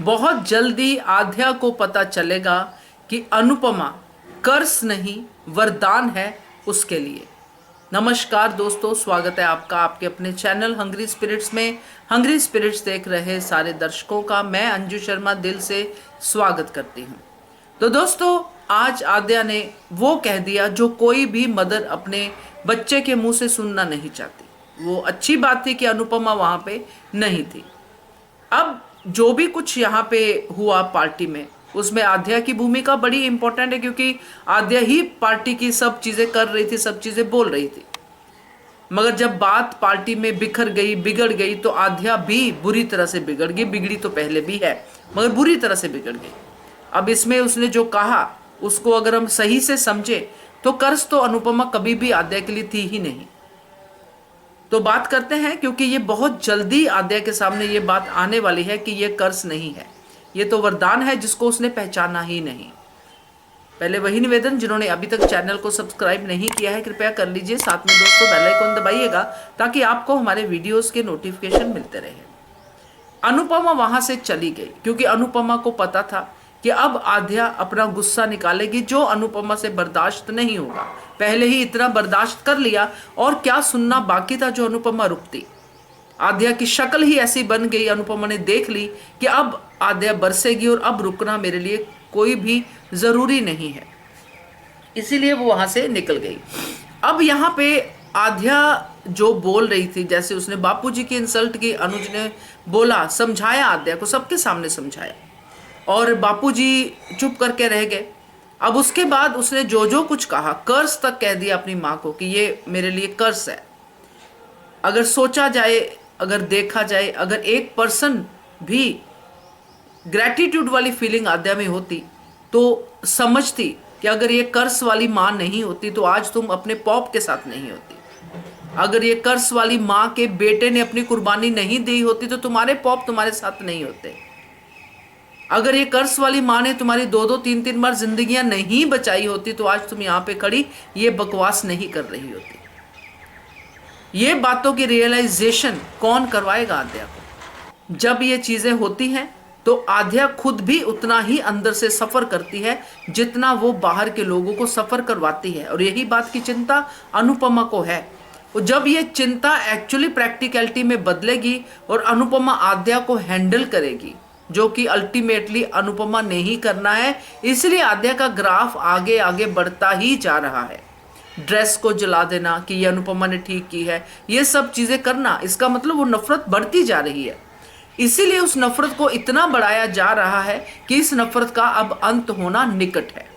बहुत जल्दी आध्या को पता चलेगा कि अनुपमा कर्ज नहीं वरदान है उसके लिए। नमस्कार दोस्तों, स्वागत है आपका आपके अपने चैनल हंग्री स्पिरिट्स में। हंग्री स्पिरिट्स देख रहे सारे दर्शकों का मैं अंजू शर्मा दिल से स्वागत करती हूँ। तो दोस्तों, आज आद्या ने वो कह दिया जो कोई भी मदर अपने बच्चे के मुंह से सुनना नहीं चाहती। वो अच्छी बात थी कि अनुपमा वहां पे नहीं थी। अब जो भी कुछ यहाँ पे हुआ पार्टी में, उसमें आद्या की भूमिका बड़ी इंपॉर्टेंट है, क्योंकि आद्या ही पार्टी की सब चीजें कर रही थी, सब चीजें बोल रही थी। मगर जब बात पार्टी में बिखर गई, बिगड़ गई, तो आद्या भी बुरी तरह से बिगड़ गई। बिगड़ी तो पहले भी है, मगर बुरी तरह से बिगड़ गई। अब इसमें उसने जो कहा उसको अगर हम सही से समझे तो कर्ज तो अनुपमा कभी भी आद्या के लिए थी ही नहीं। तो बात करते हैं, क्योंकि ये बहुत जल्दी आद्या के सामने ये बात आने वाली है कि ये कर्ज नहीं है, ये तो वरदान है जिसको उसने पहचाना ही नहीं। पहले वही निवेदन, जिन्होंने अभी तक चैनल को सब्सक्राइब नहीं किया है कृपया कर लीजिए। साथ में दोस्तों बेल आइकन दबाइएगा ताकि आपको हमारे वीडियोस के नोटिफिकेशन मिलते रहे। अनुपमा वहां से चली गई क्योंकि अनुपमा को पता था कि अब आद्या अपना गुस्सा निकालेगी, जो अनुपमा से बर्दाश्त नहीं होगा। पहले ही इतना बर्दाश्त कर लिया और क्या सुनना बाकी था जो अनुपमा रुकती। आद्या की शक्ल ही ऐसी बन गई, अनुपमा ने देख ली कि अब आद्या बरसेगी और अब रुकना मेरे लिए कोई भी जरूरी नहीं है। इसीलिए वो वहां से निकल गई। अब यहाँ पे आद्या जो बोल रही थी, जैसे उसने बापूजी की इंसल्ट की, अनुज ने बोला, समझाया आद्या को, सबके सामने समझाया और बापूजी चुप करके रह गए। अब उसके बाद उसने जो जो कुछ कहा, कर्ज तक कह दिया अपनी माँ को कि ये मेरे लिए कर्ज है। अगर सोचा जाए, अगर देखा जाए, अगर 1% भी ग्रैटिट्यूड वाली फीलिंग आद्या में होती तो समझती कि अगर ये कर्ज वाली माँ नहीं होती तो आज तुम अपने पॉप के साथ नहीं होती। अगर ये कर्ज वाली माँ के बेटे ने अपनी कुर्बानी नहीं दी होती तो तुम्हारे पॉप तुम्हारे साथ नहीं होते। अगर ये कर्ज वाली माँ ने तुम्हारी 2-2, 3-3 बार जिंदगियां नहीं बचाई होती तो आज तुम यहाँ पे खड़ी ये बकवास नहीं कर रही होती। ये बातों की रियलाइजेशन कौन करवाएगा आद्या को? जब ये चीजें होती हैं तो आद्या खुद भी उतना ही अंदर से सफर करती है जितना वो बाहर के लोगों को सफर करवाती है। और यही बात की चिंता अनुपमा को है। और जब ये चिंता एक्चुअली प्रैक्टिकलिटी में बदलेगी और अनुपमा आद्या को हैंडल करेगी, जो कि अल्टीमेटली अनुपमा ने ही करना है, इसलिए आद्या का ग्राफ आगे आगे बढ़ता ही जा रहा है। ड्रेस को जला देना कि ये अनुपमा ने ठीक की है, ये सब चीजें करना, इसका मतलब वो नफरत बढ़ती जा रही है। इसीलिए उस नफरत को इतना बढ़ाया जा रहा है कि इस नफरत का अब अंत होना निकट है।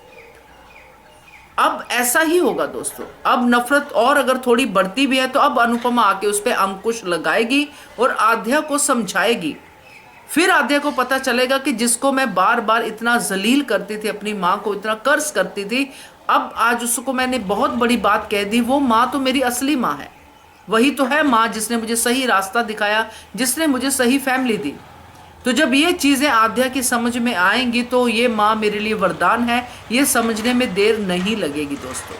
अब ऐसा ही होगा दोस्तों। अब नफरत और अगर थोड़ी बढ़ती भी है तो अब अनुपमा आके उस पर अंकुश लगाएगी और आद्या को समझाएगी। फिर आद्या को पता चलेगा कि जिसको मैं बार बार इतना जलील करती थी, अपनी माँ को इतना कर्ज करती थी, अब आज उसको मैंने बहुत बड़ी बात कह दी। वो माँ तो मेरी असली माँ है, वही तो है माँ जिसने मुझे सही रास्ता दिखाया, जिसने मुझे सही फैमिली दी। तो जब ये चीज़ें आद्या की समझ में आएंगी तो ये माँ मेरे लिए वरदान है, ये समझने में देर नहीं लगेगी दोस्तों।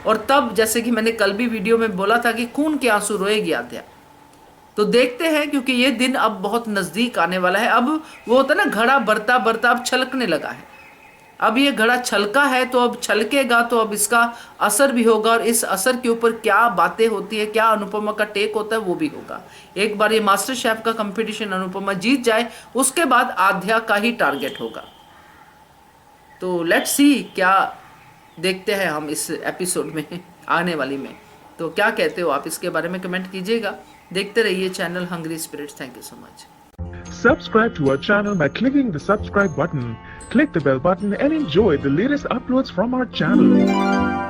और तब जैसे कि मैंने कल भी वीडियो में बोला था कि खून के आंसू रोएगी आद्या। तो देखते हैं, क्योंकि ये दिन अब बहुत नज़दीक आने वाला है। अब वो होता है ना, घड़ा बढ़ता बढ़ता अब छलकने लगा है। अब ये घड़ा छलका है तो अब छलकेगा, तो अब इसका असर भी होगा और इस असर के ऊपर क्या बातें होती है, क्या अनुपमा का टेक होता है, वो भी होगा। एक बार ये मास्टर शेफ का कंपटीशन अनुपमा जीत जाए, उसके बाद आद्या का ही टारगेट होगा। तो लेट्स सी क्या देखते हैं हम इस एपिसोड में, आने वाली में। तो क्या कहते हो आप, इसके बारे में कमेंट कीजिएगा। देखते रहिए channel hungry spirits. Thank you so much. Subscribe to our channel by clicking the subscribe button. Click the bell button and enjoy the latest uploads from our channel.